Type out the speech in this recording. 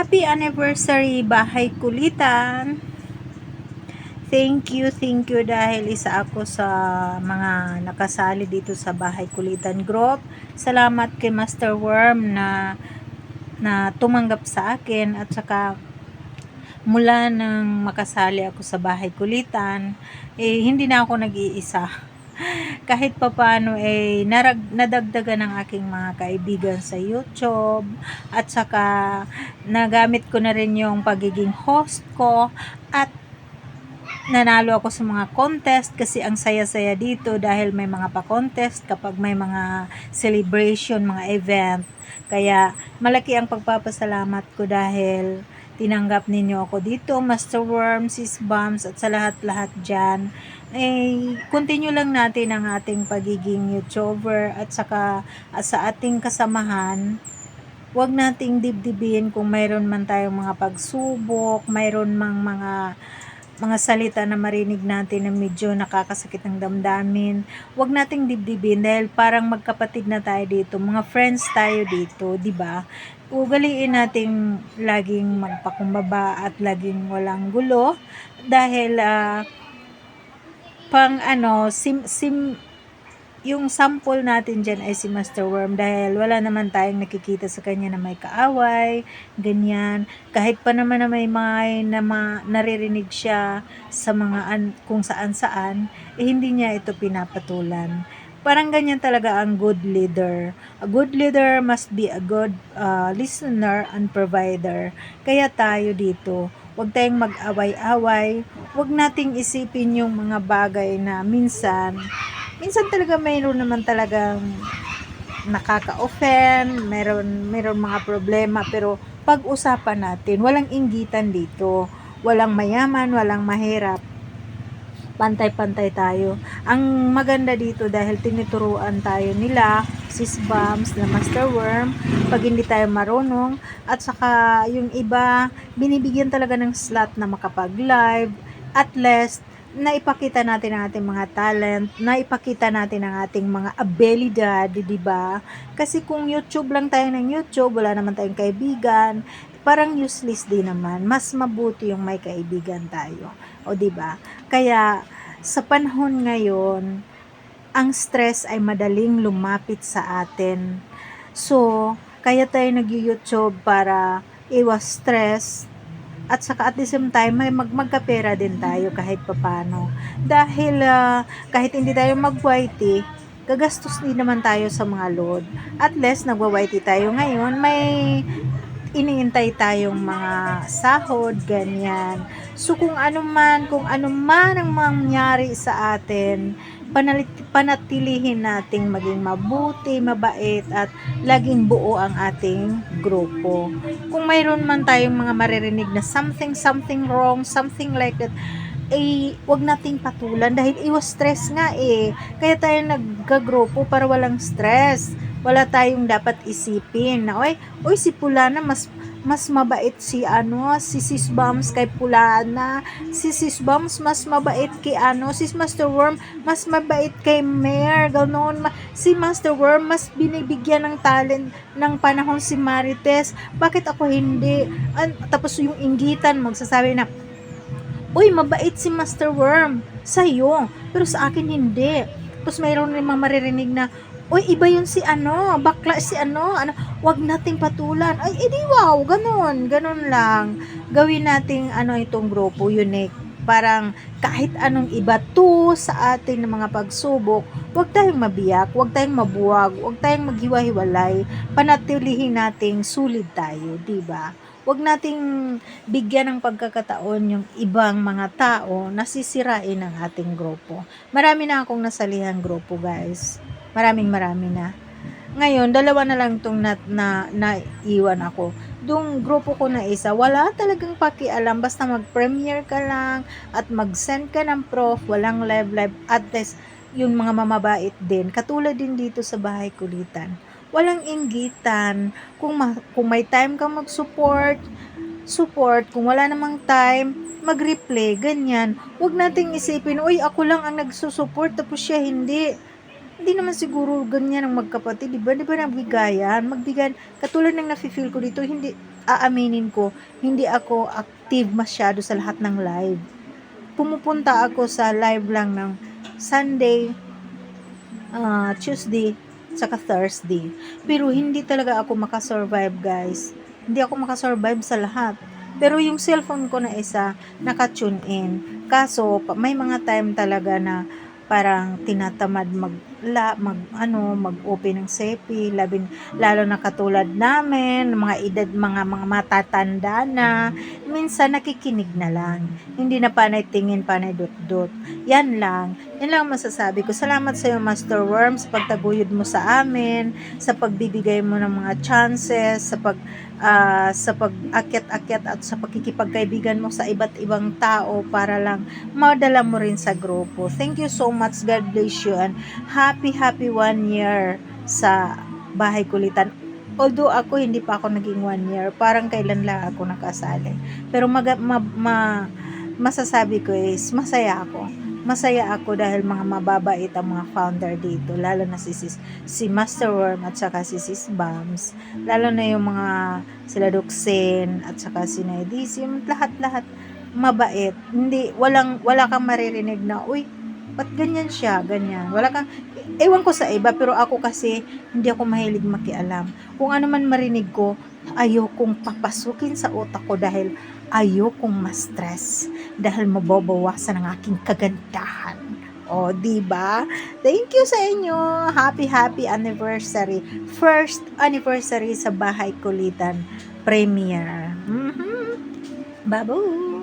Happy anniversary, Bahay Kulitan. Thank you dahil isa ako sa mga nakasali dito sa Bahay Kulitan Group. Salamat kay Master Worm na tumanggap sa akin at saka mula nang makasali ako sa Bahay Kulitan, hindi na ako nag-iisa. Kahit papaano nadagdagan ng aking mga kaibigan sa YouTube at saka nagamit ko na rin yung pagiging host ko at nanalo ako sa mga contest kasi ang saya-saya dito dahil may mga pa-contest kapag may mga celebration, mga event. Kaya malaki ang pagpapasalamat ko dahil tinanggap ninyo ako dito, Master Worm, Sis Bums, at sa lahat-lahat dyan. Continue lang natin ang ating pagiging YouTuber at saka sa ating kasamahan. Huwag nating dibdibin kung mayroon man tayong mga pagsubok, mayroon mang mga salita na marinig natin na medyo nakakasakit ng damdamin. Huwag nating dibdibin dahil parang magkapatid na tayo dito, mga friends tayo dito, di ba? Ugaliin nating laging magpakumbaba at laging walang gulo dahil yung sample natin dyan ay si Master Worm dahil wala naman tayong nakikita sa kanya na may kaaway, ganyan. Kahit pa naman na may naririnig siya sa mga kung saan-saan, hindi niya ito pinapatulan. Parang ganyan talaga ang good leader. A good leader must be a good listener and provider. Kaya tayo dito, huwag tayong mag-away-away. Huwag nating isipin yung mga bagay na minsan talaga mayroon naman talagang nakaka-offend, mayroon mga problema, pero pag-usapan natin, walang inggitan dito. Walang mayaman, walang mahirap. Pantay-pantay tayo. Ang maganda dito dahil tinuturuan tayo nila, Sis Bums, na Master Worm, pag hindi tayo marunong, at saka yung iba, binibigyan talaga ng slot na makapag-live, at least, naipakita natin ang ating mga talent, naipakita natin ang ating mga abilidad, di ba? Kasi kung YouTube lang tayo ng YouTube, wala naman tayong kaibigan, parang useless din naman. Mas mabuti yung may kaibigan tayo. O di ba? Kaya sa panahon ngayon, ang stress ay madaling lumapit sa atin. So, kaya tayo nag-YouTube para iwas stress at saka at the same time may magkapera din tayo kahit papano. Dahil kahit hindi tayo mag-YT, gagastos din naman tayo sa mga load. At least nagwa-YT tayo ngayon, may iniintay tayong mga sahod, ganyan. So kung ano man ang mangyari sa atin, panatilihin nating maging mabuti, mabait, at laging buo ang ating grupo. Kung mayroon man tayong mga maririnig na something wrong, something like that, wag nating patulan dahil iwas stress nga Kaya tayo nagka-grupo para walang stress. Wala tayong dapat isipin na, oy si Pulana mas mabait si Sis Bums kay Pulana, si Sis Bums mas mabait kay si Master Worm mas mabait kay Mayor, ganoon. Si Master Worm mas binibigyan ng talent ng panahon si Marites, bakit ako hindi? Tapos yung inggitan magsasabi na, uy, mabait si Master Worm sa'yo, pero sa akin hindi. Tapos mayroon rin mga maririnig na, uy, iba yun si bakla si wag nating patulan. Ay, edi wow, ganun lang. Gawin nating itong grupo, unique. Parang kahit anong iba to sa ating mga pagsubok, wag tayong mabiyak, wag tayong mabuwag, wag tayong maghiwa-hiwalay, panatilihin nating sulit tayo, diba? Wag nating bigyan ng pagkakataon yung ibang mga tao na sisirain ang ating grupo. Marami na akong nasalihang grupo, guys. Marami na. Ngayon, 2 na lang itong naiwan ako. Dung grupo ko na isa, wala talagang pakialam. Basta mag-premiere ka lang at mag-send ka ng prof, walang live. At least, yung mga mamabait din. Katulad din dito sa Bahay Kulitan. Walang inggitan. Kung may time kang mag-support. Kung wala namang time, mag-replay, ganyan. Huwag nating isipin, uy, ako lang ang nagsusupport, tapos siya hindi. Hindi naman siguro ganyan ang magkapatid, di ba? Di ba nagbigayan? Katulad ng nafe-feel ko dito, hindi, aaminin ko, hindi ako active masyado sa lahat ng live. Pumupunta ako sa live lang ng Sunday, Tuesday, saka Thursday. Pero hindi talaga ako makasurvive, guys. Hindi ako makasurvive sa lahat. Pero yung cellphone ko na isa, naka-tune in. Kaso, may mga time talaga na parang tinatamad mag-open ng sepi, lalo na katulad namin, mga matatanda na, minsan nakikinig na lang. Hindi na panay tingin, panay dot-dot. Yan lang ang masasabi ko. Salamat sa iyo, Master Worm, sa pagtaguyod mo sa amin, sa pagbibigay mo ng mga chances, sa pag-akyat-akyat at sa pakikipagkaibigan mo sa iba't ibang tao para lang madala mo rin sa grupo. Thank you so much. God bless you and happy 1 year sa Bahay Kulitan. Although ako hindi pa ako naging 1 year, parang kailan lang ako nakasali. Pero masasabi ko is masaya ako. Masaya ako dahil mga mababait ang mga founder dito, lalo na si Master Worm at saka si Sis Bams, lalo na yung mga sila Duxen at saka si Naidis, yung lahat-lahat mabait. Wala kang maririnig na, uy, ba't ganyan siya, ganyan. Ewan ko sa iba, pero ako kasi hindi ako mahilig makialam. Kung ano man marinig ko, ayokong papasukin sa utak ko dahil ayokong ma-stress dahil mababawasan ang aking kagandahan. O, di ba? Thank you sa inyo. Happy anniversary. First anniversary sa Bahay Kulitan premiere. Babu!